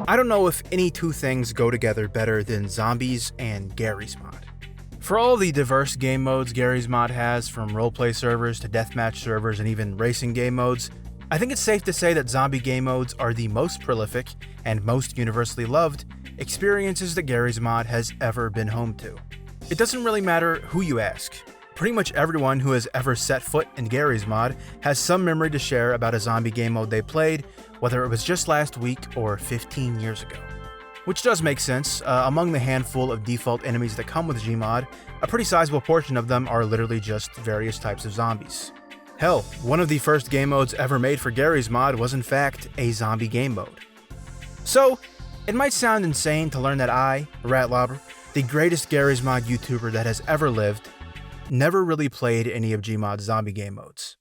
I don't know if any two things go together better than zombies and Garry's Mod. For all the diverse game modes Garry's Mod has, from roleplay servers to deathmatch servers and even racing game modes, I think it's safe to say that zombie game modes are the most prolific and most universally loved experiences that Garry's Mod has ever been home to. It doesn't really matter who you ask. Pretty much everyone who has ever set foot in Garry's Mod has some memory to share about a zombie game mode they played, whether it was just last week or 15 years ago. Which does make sense. Among the handful of default enemies that come with Gmod, a pretty sizable portion of them are literally just various types of zombies. Hell, one of the first game modes ever made for Garry's Mod was in fact a zombie game mode. So, it might sound insane to learn that I, Ratlobber, the greatest Garry's Mod YouTuber that has ever lived, never really played any of Gmod's zombie game modes.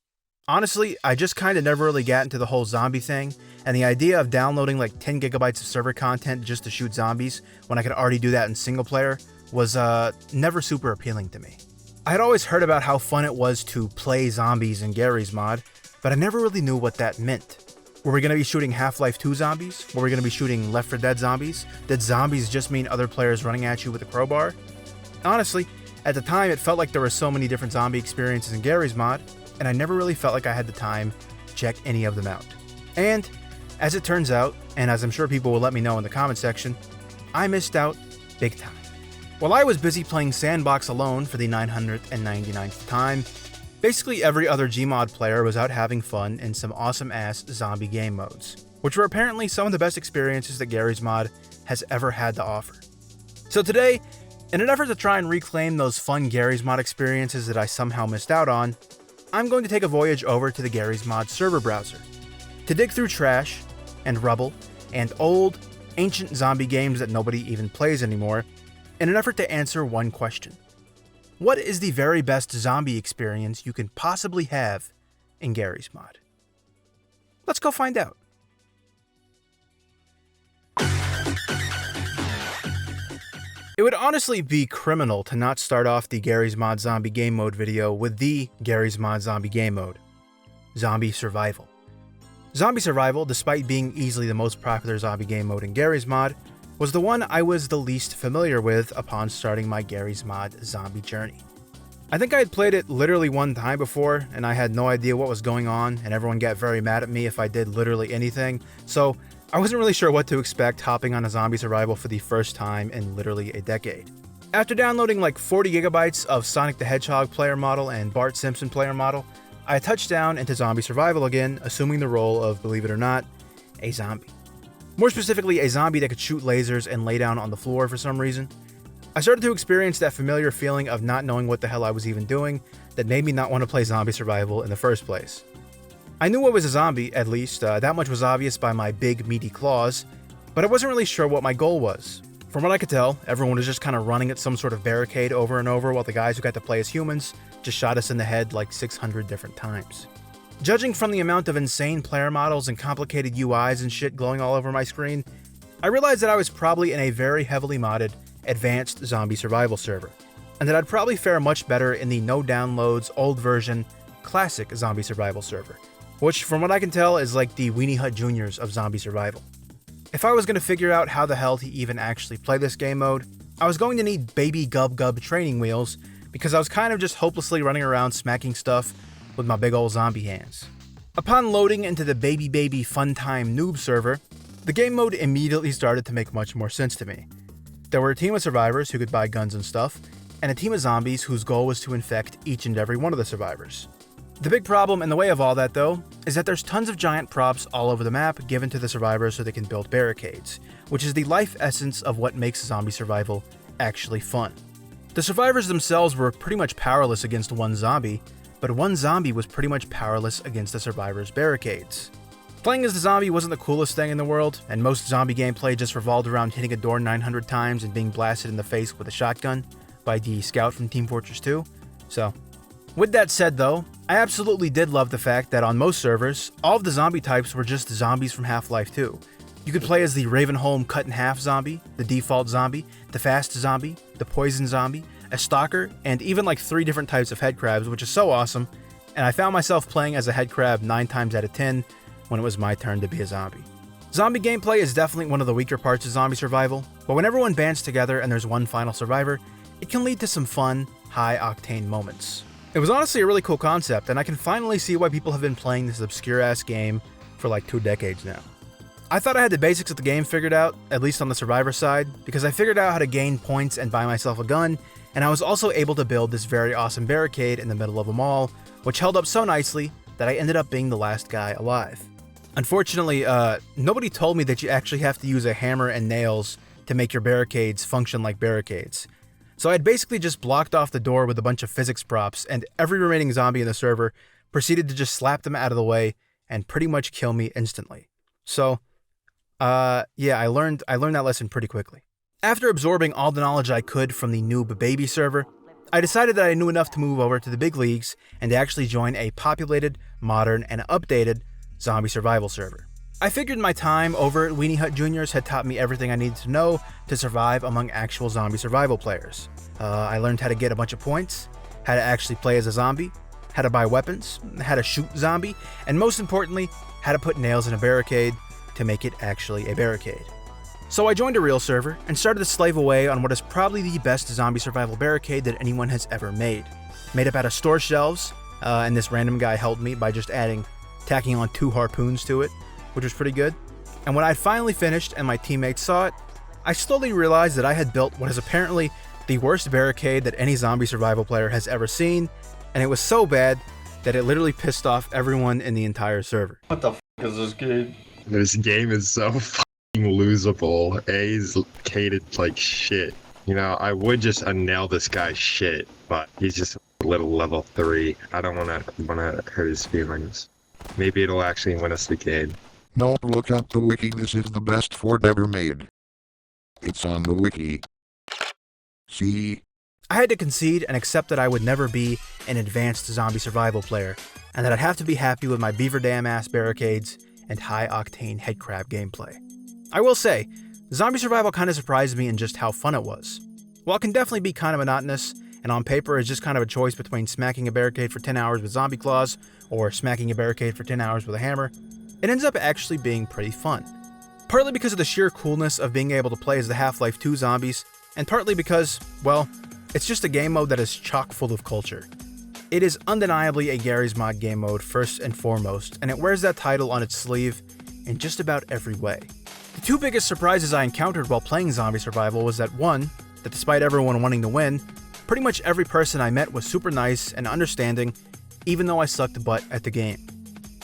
Honestly, I just kinda never really got into the whole zombie thing, and the idea of downloading like 10 gigabytes of server content just to shoot zombies when I could already do that in single player was never super appealing to me. I had always heard about how fun it was to play zombies in Garry's Mod, but I never really knew what that meant. Were we gonna be shooting Half-Life 2 zombies? Were we gonna be shooting Left 4 Dead zombies? Did zombies just mean other players running at you with a crowbar? Honestly, at the time it felt like there were so many different zombie experiences in Garry's Mod, and I never really felt like I had the time to check any of them out. And, as it turns out, and as I'm sure people will let me know in the comment section, I missed out big time. While I was busy playing Sandbox alone for the 999th time, basically every other Gmod player was out having fun in some awesome-ass zombie game modes, which were apparently some of the best experiences that Garry's Mod has ever had to offer. So today, in an effort to try and reclaim those fun Garry's Mod experiences that I somehow missed out on, I'm going to take a voyage over to the Garry's Mod server browser to dig through trash and rubble and old, ancient zombie games that nobody even plays anymore in an effort to answer one question. What is the very best zombie experience you can possibly have in Garry's Mod? Let's go find out. It would honestly be criminal to not start off the Garry's Mod Zombie Game Mode video with the Garry's Mod Zombie Game Mode, Zombie Survival. Zombie Survival, despite being easily the most popular zombie game mode in Garry's Mod, was the one I was the least familiar with upon starting my Garry's Mod zombie journey. I think I had played it literally one time before, and I had no idea what was going on, and everyone got very mad at me if I did literally anything, so I wasn't really sure what to expect hopping on a Zombie Survival for the first time in literally a decade. After downloading like 40 gigabytes of Sonic the Hedgehog player model and Bart Simpson player model, I touched down into Zombie Survival again, assuming the role of, believe it or not, a zombie. More specifically, a zombie that could shoot lasers and lay down on the floor for some reason. I started to experience that familiar feeling of not knowing what the hell I was even doing that made me not want to play Zombie Survival in the first place. I knew I was a zombie, at least, that much was obvious by my big meaty claws, but I wasn't really sure what my goal was. From what I could tell, everyone was just kind of running at some sort of barricade over and over while the guys who got to play as humans just shot us in the head like 600 different times. Judging from the amount of insane player models and complicated UIs and shit glowing all over my screen, I realized that I was probably in a very heavily modded, advanced zombie survival server, and that I'd probably fare much better in the no downloads, old version, classic zombie survival server, which from what I can tell is like the Weenie Hut Juniors of zombie survival. If I was going to figure out how the hell to even actually play this game mode, I was going to need baby gub gub training wheels because I was kind of just hopelessly running around smacking stuff with my big old zombie hands. Upon loading into the baby funtime noob server, the game mode immediately started to make much more sense to me. There were a team of survivors who could buy guns and stuff, and a team of zombies whose goal was to infect each and every one of the survivors. The big problem in the way of all that, though, is that there's tons of giant props all over the map given to the survivors so they can build barricades, which is the life essence of what makes zombie survival actually fun. The survivors themselves were pretty much powerless against one zombie, but one zombie was pretty much powerless against the survivors' barricades. Playing as the zombie wasn't the coolest thing in the world, and most zombie gameplay just revolved around hitting a door 900 times and being blasted in the face with a shotgun by the scout from Team Fortress 2, so. With that said though, I absolutely did love the fact that on most servers, all of the zombie types were just zombies from Half-Life 2. You could play as the Ravenholm cut-in-half zombie, the default zombie, the fast zombie, the poison zombie, a stalker, and even like 3 different types of headcrabs, which is so awesome, and I found myself playing as a headcrab 9 times out of 10 when it was my turn to be a zombie. Zombie gameplay is definitely one of the weaker parts of zombie survival, but when everyone bands together and there's one final survivor, it can lead to some fun, high-octane moments. It was honestly a really cool concept, and I can finally see why people have been playing this obscure-ass game for like 2 decades now. I thought I had the basics of the game figured out, at least on the survivor side, because I figured out how to gain points and buy myself a gun, and I was also able to build this very awesome barricade in the middle of a mall, which held up so nicely that I ended up being the last guy alive. Unfortunately, nobody told me that you actually have to use a hammer and nails to make your barricades function like barricades. So I had basically just blocked off the door with a bunch of physics props, and every remaining zombie in the server proceeded to just slap them out of the way and pretty much kill me instantly. So, yeah, I learned that lesson pretty quickly. After absorbing all the knowledge I could from the noob baby server, I decided that I knew enough to move over to the big leagues and to actually join a populated, modern, and updated zombie survival server. I figured my time over at Weenie Hut Juniors had taught me everything I needed to know to survive among actual zombie survival players. I learned how to get a bunch of points, how to actually play as a zombie, how to buy weapons, how to shoot zombie, and most importantly, how to put nails in a barricade to make it actually a barricade. So I joined a real server and started to slave away on what is probably the best zombie survival barricade that anyone has ever made. Made up out of store shelves, and this random guy helped me by just tacking on 2 harpoons to it, which was pretty good. And when I finally finished and my teammates saw it, I slowly realized that I had built what is apparently the worst barricade that any zombie survival player has ever seen, and it was so bad that it literally pissed off everyone in the entire server. What the f is this game? This game is so fucking losable. A's cated like shit. You know, I would just nail this guy's shit, but he's just a little level 3. I don't wanna hurt his feelings. Maybe it'll actually win us the game. Don't look up the wiki, this is the best fort ever made. It's on the wiki. See? I had to concede and accept that I would never be an advanced zombie survival player, and that I'd have to be happy with my beaver dam ass barricades and high-octane headcrab gameplay. I will say, zombie survival kind of surprised me in just how fun it was. While it can definitely be kind of monotonous, and on paper is just kind of a choice between smacking a barricade for 10 hours with zombie claws or smacking a barricade for 10 hours with a hammer, it ends up actually being pretty fun. Partly because of the sheer coolness of being able to play as the Half-Life 2 zombies, and partly because, well, it's just a game mode that is chock full of culture. It is undeniably a Garry's Mod game mode first and foremost, and it wears that title on its sleeve in just about every way. The 2 biggest surprises I encountered while playing zombie survival was that one, that despite everyone wanting to win, pretty much every person I met was super nice and understanding, even though I sucked butt at the game.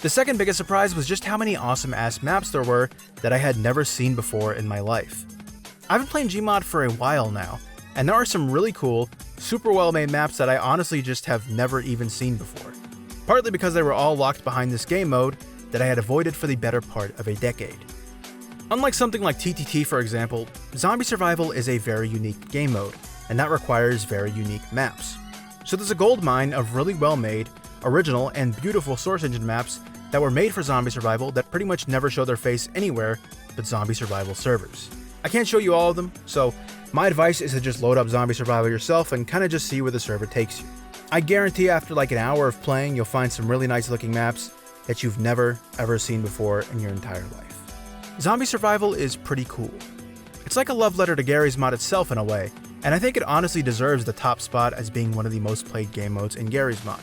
The second biggest surprise was just how many awesome ass maps there were that I had never seen before in my life. I've been playing Gmod for a while now, and there are some really cool, super well made maps that I honestly just have never even seen before. Partly because they were all locked behind this game mode that I had avoided for the better part of a decade. Unlike something like TTT for example, zombie survival is a very unique game mode, and that requires very unique maps. So there's a gold mine of really well made, original, and beautiful source engine maps that were made for zombie survival that pretty much never show their face anywhere but zombie survival servers. I can't show you all of them, so my advice is to just load up zombie survival yourself and kinda just see where the server takes you. I guarantee after like an hour of playing, you'll find some really nice looking maps that you've never ever seen before in your entire life. Zombie survival is pretty cool. It's like a love letter to Garry's Mod itself in a way, and I think it honestly deserves the top spot as being one of the most played game modes in Garry's Mod.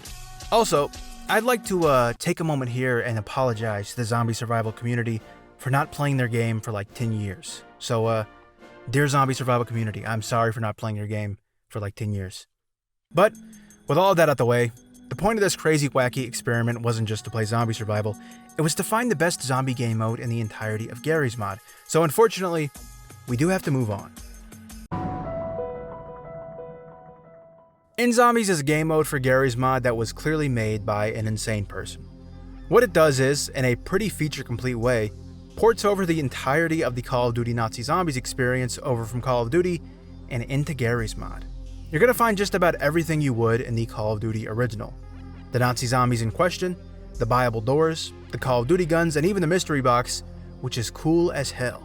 Also, I'd like to take a moment here and apologize to the zombie survival community for not playing their game for like 10 years. So, dear zombie survival community, I'm sorry for not playing your game for like 10 years. But, with all of that out the way, the point of this crazy wacky experiment wasn't just to play zombie survival, it was to find the best zombie game mode in the entirety of Garry's Mod. So unfortunately, we do have to move on. nZombies is a game mode for Garry's Mod that was clearly made by an insane person. What it does is, in a pretty feature-complete way, ports over the entirety of the Call of Duty Nazi Zombies experience over from Call of Duty and into Garry's Mod. You're going to find just about everything you would in the Call of Duty original. The Nazi zombies in question, the buyable doors, the Call of Duty guns, and even the mystery box, which is cool as hell.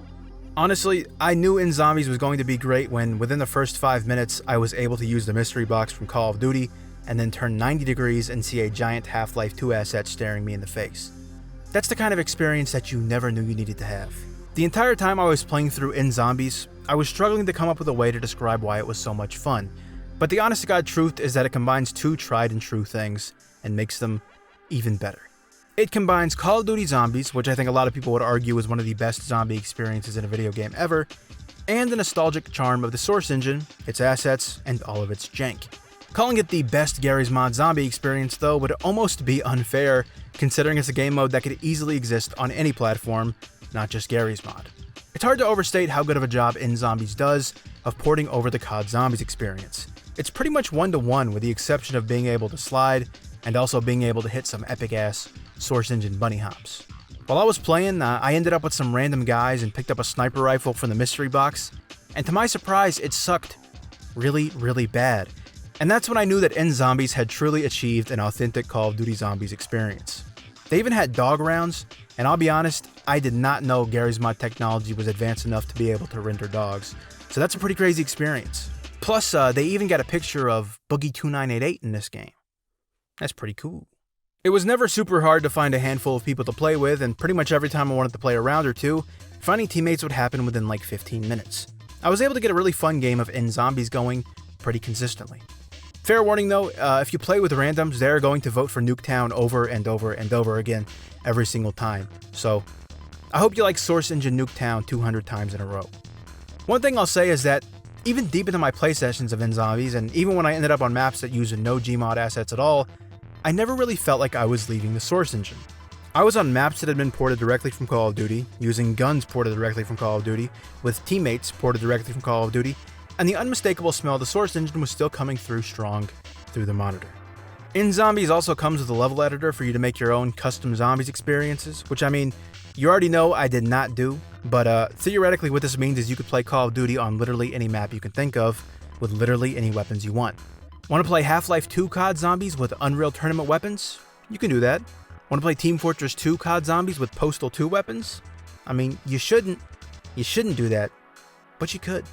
Honestly, I knew nZombies was going to be great when, within the first 5 minutes, I was able to use the mystery box from Call of Duty and then turn 90 degrees and see a giant Half-Life 2 asset staring me in the face. That's the kind of experience that you never knew you needed to have. The entire time I was playing through nZombies, I was struggling to come up with a way to describe why it was so much fun, but the honest to God truth is that it combines two tried and true things and makes them even better. It combines Call of Duty Zombies, which I think a lot of people would argue is one of the best zombie experiences in a video game ever, and the nostalgic charm of the Source engine, its assets, and all of its jank. Calling it the best Garry's Mod zombie experience, though, would almost be unfair, considering it's a game mode that could easily exist on any platform, not just Garry's Mod. It's hard to overstate how good of a job nZombies does of porting over the COD Zombies experience. It's pretty much one-to-one with the exception of being able to slide, and also being able to hit some epic-ass Source engine bunny hops. While I was playing, I ended up with some random guys and picked up a sniper rifle from the mystery box, and to my surprise, it sucked really, really bad. And that's when I knew that nZombies had truly achieved an authentic Call of Duty Zombies experience. They even had dog rounds, and I'll be honest, I did not know Garry's Mod technology was advanced enough to be able to render dogs, so that's a pretty crazy experience. Plus, they even got a picture of Boogie2988 in this game. That's pretty cool. It was never super hard to find a handful of people to play with, and pretty much every time I wanted to play a round or two, finding teammates would happen within like 15 minutes. I was able to get a really fun game of nZombies going pretty consistently. Fair warning though, if you play with randoms, they're going to vote for Nuketown over and over and over again every single time. So, I hope you like Source Engine Nuketown 200 times in a row. One thing I'll say is that, even deep into my play sessions of nZombies, and even when I ended up on maps that use no GMOD assets at all, I never really felt like I was leaving the Source engine. I was on maps that had been ported directly from Call of Duty, using guns ported directly from Call of Duty, with teammates ported directly from Call of Duty, and the unmistakable smell of the Source engine was still coming through strong through the monitor. nZombies also comes with a level editor for you to make your own custom zombies experiences, which I mean, you already know I did not do, but theoretically what this means is you could play Call of Duty on literally any map you can think of, with literally any weapons you want. Want to play Half-Life 2 COD Zombies with Unreal Tournament weapons? You can do that. Want to play Team Fortress 2 COD Zombies with Postal 2 weapons? I mean, you shouldn't do that, but you could.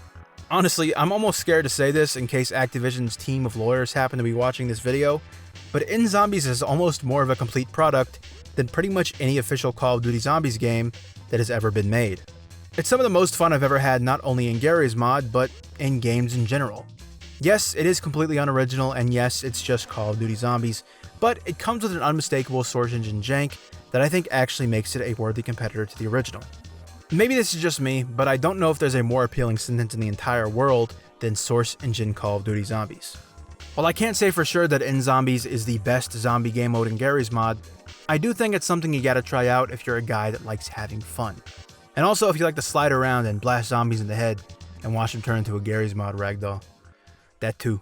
Honestly, I'm almost scared to say this in case Activision's team of lawyers happen to be watching this video, but nZombies is almost more of a complete product than pretty much any official Call of Duty Zombies game that has ever been made. It's some of the most fun I've ever had not only in Garry's Mod, but in games in general. Yes, it is completely unoriginal, and yes, it's just Call of Duty Zombies, but it comes with an unmistakable Source engine jank that I think actually makes it a worthy competitor to the original. Maybe this is just me, but I don't know if there's a more appealing sentence in the entire world than Source engine Call of Duty Zombies. While I can't say for sure that nZombies is the best zombie game mode in Garry's Mod, I do think it's something you gotta try out if you're a guy that likes having fun. And also if you like to slide around and blast zombies in the head and watch them turn into a Garry's Mod ragdoll. That too.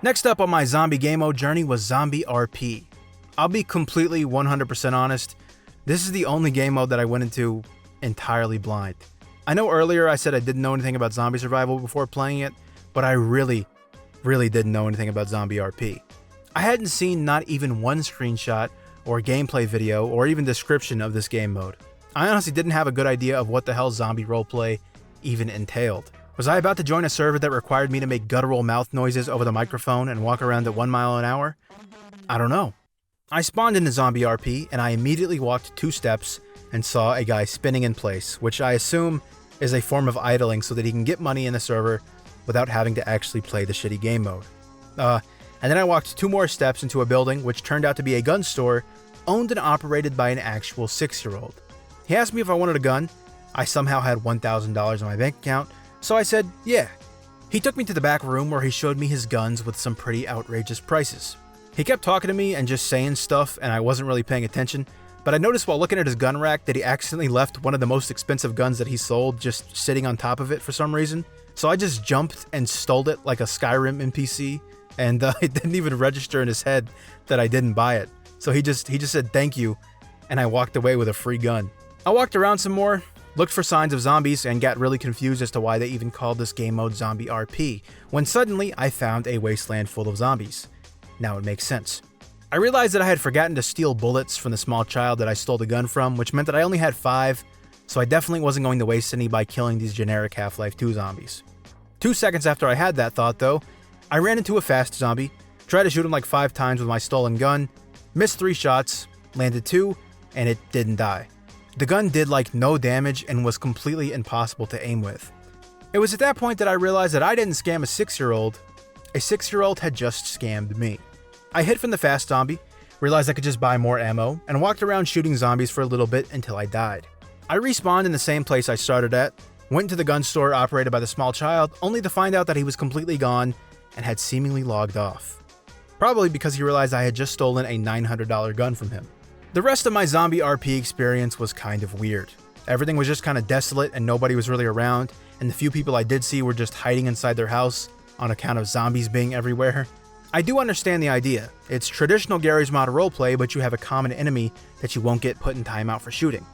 Next up on my zombie game mode journey was ZombieRP. I'll be completely 100% honest, this is the only game mode that I went into entirely blind. I know earlier I said I didn't know anything about zombie survival before playing it, but I really didn't know anything about ZombieRP. I hadn't seen not even one screenshot or gameplay video or even description of this game mode. I honestly didn't have a good idea of what the hell zombie roleplay even entailed. Was I about to join a server that required me to make guttural mouth noises over the microphone and walk around at 1 mile an hour? I don't know. I spawned into ZombieRP and I immediately walked 2 steps and saw a guy spinning in place, which I assume is a form of idling so that he can get money in the server without having to actually play the shitty game mode. And then I walked 2 more steps into a building which turned out to be a gun store owned and operated by an actual 6-year-old. He asked me if I wanted a gun. I somehow had $1,000 in my bank account, so I said, yeah. He took me to the back room where he showed me his guns with some pretty outrageous prices. He kept talking to me and just saying stuff, and I wasn't really paying attention, but I noticed while looking at his gun rack that he accidentally left one of the most expensive guns that he sold just sitting on top of it for some reason. So I just jumped and stole it like a Skyrim NPC, and it didn't even register in his head that I didn't buy it. So he just said thank you, and I walked away with a free gun. I walked around some more, looked for signs of zombies, and got really confused as to why they even called this game mode ZombieRP, when suddenly I found a wasteland full of zombies. Now it makes sense. I realized that I had forgotten to steal bullets from the small child that I stole the gun from, which meant that I only had 5, so I definitely wasn't going to waste any by killing these generic Half-Life 2 zombies. 2 seconds after I had that thought though, I ran into a fast zombie, tried to shoot him like 5 times with my stolen gun, missed 3 shots, landed 2, and it didn't die. The gun did like no damage and was completely impossible to aim with. It was at that point that I realized that I didn't scam a 6-year-old. A 6-year-old had just scammed me. I hid from the fast zombie, realized I could just buy more ammo, and walked around shooting zombies for a little bit until I died. I respawned in the same place I started at, went to the gun store operated by the small child, only to find out that he was completely gone and had seemingly logged off. Probably because he realized I had just stolen a $900 gun from him. The rest of my ZombieRP experience was kind of weird. Everything was just kind of desolate and nobody was really around, and the few people I did see were just hiding inside their house on account of zombies being everywhere. I do understand the idea. It's traditional Garry's Mod roleplay, but you have a common enemy that you won't get put in timeout for shooting.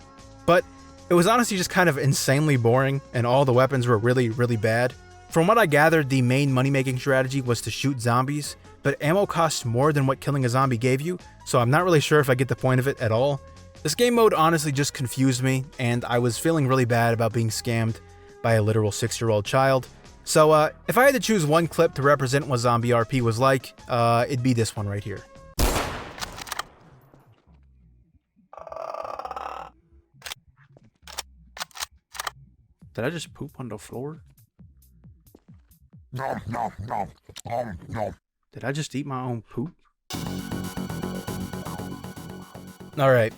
But it was honestly just kind of insanely boring, and all the weapons were really, really bad. From what I gathered, the main money-making strategy was to shoot zombies, but ammo costs more than what killing a zombie gave you, so I'm not really sure if I get the point of it at all. This game mode honestly just confused me, and I was feeling really bad about being scammed by a literal 6-year-old child. So if I had to choose one clip to represent what ZombieRP was like, it'd be this one right here. Did I just poop on the floor? No. Did I just eat my own poop? Alright,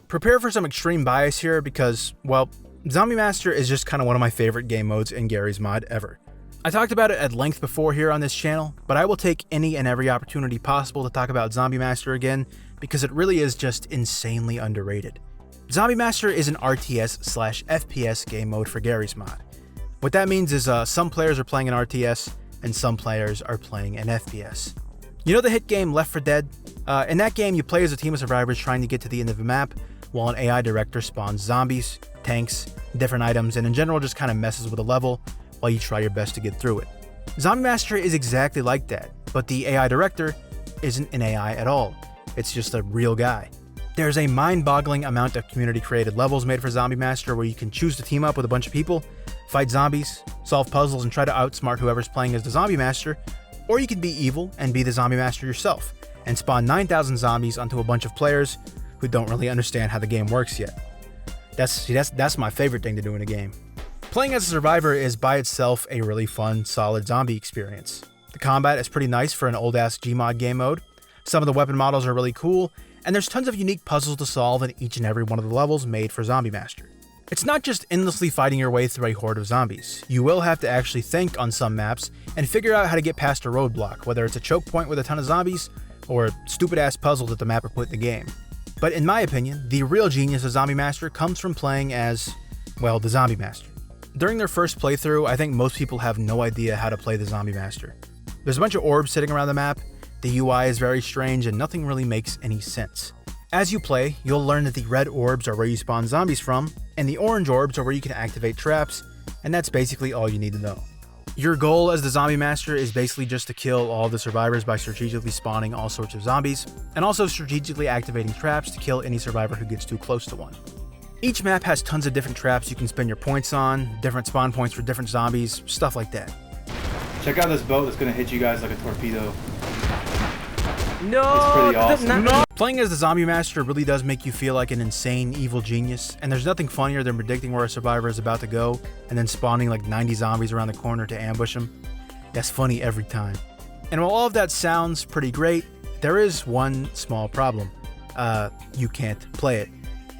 prepare for some extreme bias here because, well, Zombie Master is just kind of one of my favorite game modes in Garry's Mod ever. I talked about it at length before here on this channel, but I will take any and every opportunity possible to talk about Zombie Master again because it really is just insanely underrated. Zombie Master is an RTS/FPS game mode for Garry's Mod. What that means is some players are playing an RTS and some players are playing an FPS. You know the hit game Left 4 Dead? In that game, you play as a team of survivors trying to get to the end of the map, while an AI director spawns zombies, tanks, different items, and in general just kind of messes with the level while you try your best to get through it. Zombie Master is exactly like that, but the AI director isn't an AI at all. It's just a real guy. There's a mind-boggling amount of community-created levels made for Zombie Master where you can choose to team up with a bunch of people, fight zombies, solve puzzles, and try to outsmart whoever's playing as the Zombie Master, or you can be evil and be the Zombie Master yourself, and spawn 9,000 zombies onto a bunch of players who don't really understand how the game works yet. That's my favorite thing to do in a game. Playing as a survivor is by itself a really fun, solid zombie experience. The combat is pretty nice for an old-ass GMOD game mode, some of the weapon models are really cool, and there's tons of unique puzzles to solve in each and every one of the levels made for Zombie Master. It's not just endlessly fighting your way through a horde of zombies. You will have to actually think on some maps and figure out how to get past a roadblock, whether it's a choke point with a ton of zombies or stupid-ass puzzles that the map put in the game. But in my opinion, the real genius of Zombie Master comes from playing as, well, the Zombie Master. During their first playthrough, I think most people have no idea how to play the Zombie Master. There's a bunch of orbs sitting around the map, the UI is very strange, and nothing really makes any sense. As you play, you'll learn that the red orbs are where you spawn zombies from, and the orange orbs are where you can activate traps, and that's basically all you need to know. Your goal as the Zombie Master is basically just to kill all the survivors by strategically spawning all sorts of zombies, and also strategically activating traps to kill any survivor who gets too close to one. Each map has tons of different traps you can spend your points on, different spawn points for different zombies, stuff like that. Check out this boat that's gonna hit you guys like a torpedo. No! It's pretty awesome. No! Playing as the Zombie Master really does make you feel like an insane evil genius, and there's nothing funnier than predicting where a survivor is about to go and then spawning like 90 zombies around the corner to ambush him. That's funny every time. And while all of that sounds pretty great, there is one small problem. You can't play it.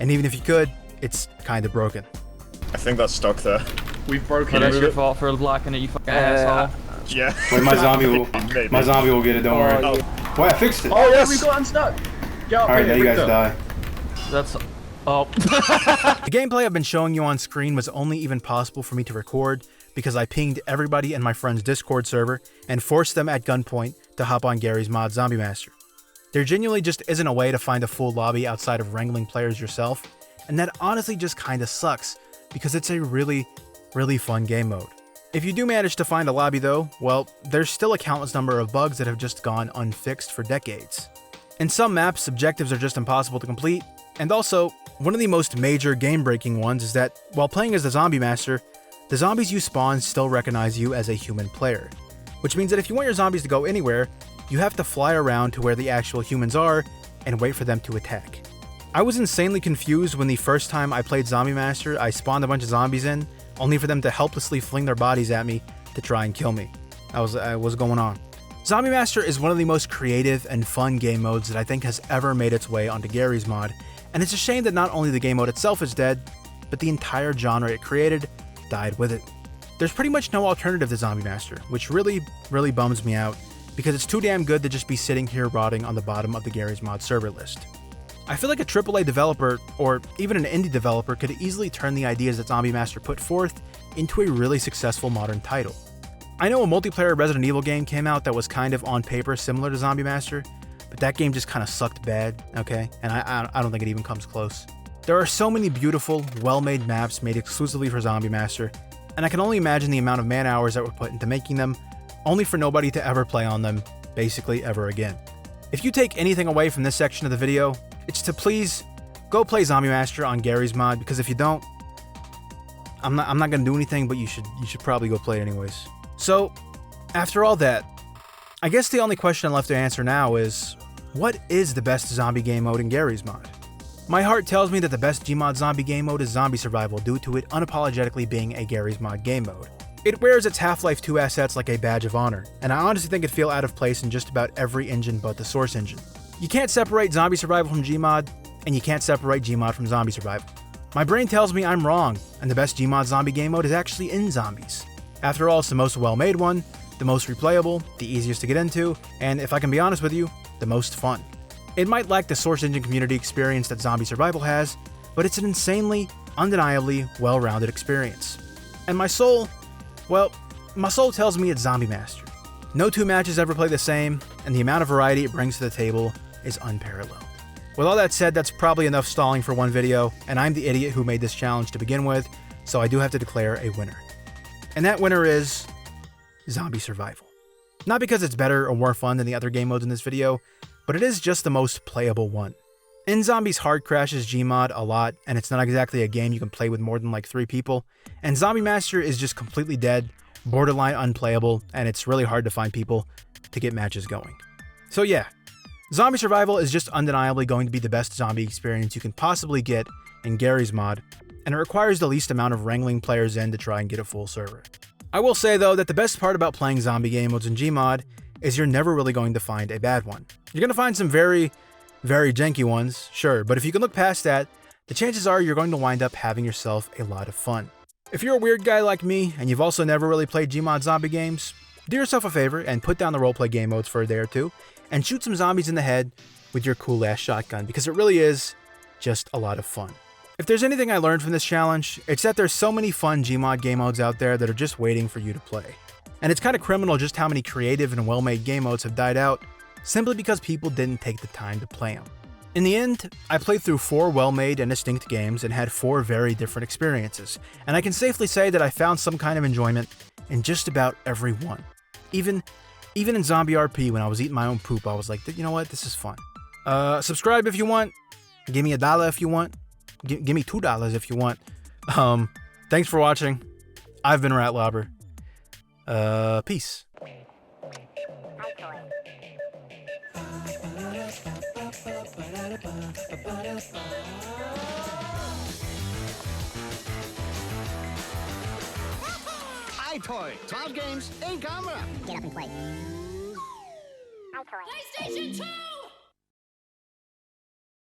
And even if you could, it's kind of broken. I think that's stuck there. We've broken Well, that's it. your fault for blocking it, you fucking asshole. Yeah. Wait, my zombie will get it, don't worry. Oh. Wait, I fixed it. Oh yes! We got unstuck. Get up Alright, here, now you guys Victor. die. That's... Oh. The gameplay I've been showing you on screen was only even possible for me to record because I pinged everybody in my friend's Discord server and forced them at gunpoint to hop on Garry's Mod Zombie Master. There genuinely just isn't a way to find a full lobby outside of wrangling players yourself, and that honestly just kinda sucks because it's a really, really fun game mode. If you do manage to find a lobby though, well, there's still a countless number of bugs that have just gone unfixed for decades. In some maps, objectives are just impossible to complete, and also, one of the most major game-breaking ones is that, while playing as the Zombie Master, the zombies you spawn still recognize you as a human player. Which means that if you want your zombies to go anywhere, you have to fly around to where the actual humans are and wait for them to attack. I was insanely confused when the first time I played Zombie Master, I spawned a bunch of zombies in, only for them to helplessly fling their bodies at me to try and kill me. What's going on? Zombie Master is one of the most creative and fun game modes that I think has ever made its way onto Gary's mod, and it's a shame that not only the game mode itself is dead, but the entire genre it created died with it. There's pretty much no alternative to Zombie Master, which really bums me out, because it's too damn good to just be sitting here rotting on the bottom of the Gary's mod server list. I feel like a AAA developer, or even an indie developer, could easily turn the ideas that Zombie Master put forth into a really successful modern title. I know a multiplayer Resident Evil game came out that was kind of on paper similar to Zombie Master, but that game just kind of sucked bad, okay? And I don't think it even comes close. There are so many beautiful, well-made maps made exclusively for Zombie Master, and I can only imagine the amount of man-hours that were put into making them, only for nobody to ever play on them, basically ever again. If you take anything away from this section of the video, it's to please go play Zombie Master on Gary's mod, because if you don't, I'm not gonna do anything, but you should probably go play it anyways. So, after all that, I guess the only question left to answer now is, what is the best zombie game mode in Gary's mod? My heart tells me that the best Gmod zombie game mode is Zombie Survival due to it unapologetically being a Gary's mod game mode. It wears its Half-Life 2 assets like a badge of honor, and I honestly think it'd feel out of place in just about every engine but the Source engine. You can't separate Zombie Survival from Gmod, and you can't separate Gmod from Zombie Survival. My brain tells me I'm wrong, and the best Gmod zombie game mode is actually in Zombies. After all, it's the most well-made one, the most replayable, the easiest to get into, and if I can be honest with you, the most fun. It might lack the Source engine community experience that Zombie Survival has, but it's an insanely, undeniably well-rounded experience. And my soul tells me it's Zombie Master. No two matches ever play the same, and the amount of variety it brings to the table is unparalleled. With all that said, that's probably enough stalling for one video, and I'm the idiot who made this challenge to begin with, so I do have to declare a winner. And that winner is Zombie Survival. Not because it's better or more fun than the other game modes in this video, but it is just the most playable one. nZombies hard crashes Gmod a lot, and it's not exactly a game you can play with more than like 3 people, and Zombie Master is just completely dead, borderline unplayable, and it's really hard to find people to get matches going. So yeah, Zombie Survival is just undeniably going to be the best zombie experience you can possibly get in Gary's mod, and it requires the least amount of wrangling players in to try and get a full server. I will say though that the best part about playing zombie game modes in Gmod is you're never really going to find a bad one. You're going to find some very janky ones, sure, but if you can look past that, the chances are you're going to wind up having yourself a lot of fun. If you're a weird guy like me, and you've also never really played Gmod zombie games, do yourself a favor and put down the roleplay game modes for a day or two, and shoot some zombies in the head with your cool ass shotgun, because it really is just a lot of fun. If there's anything I learned from this challenge, it's that there's so many fun Gmod game modes out there that are just waiting for you to play. And it's kind of criminal just how many creative and well-made game modes have died out, simply because people didn't take the time to play them. In the end, I played through 4 well-made and distinct games and had 4 very different experiences, and I can safely say that I found some kind of enjoyment in just about every one. Even in ZombieRP, when I was eating my own poop, I was like, you know what, this is fun. Subscribe if you want, give me $1 if you want, give me $2 if you want. Thanks for watching. I've been Ratlobber. Peace. iToy, 12 games, in camera. Get up and play. PlayStation 2!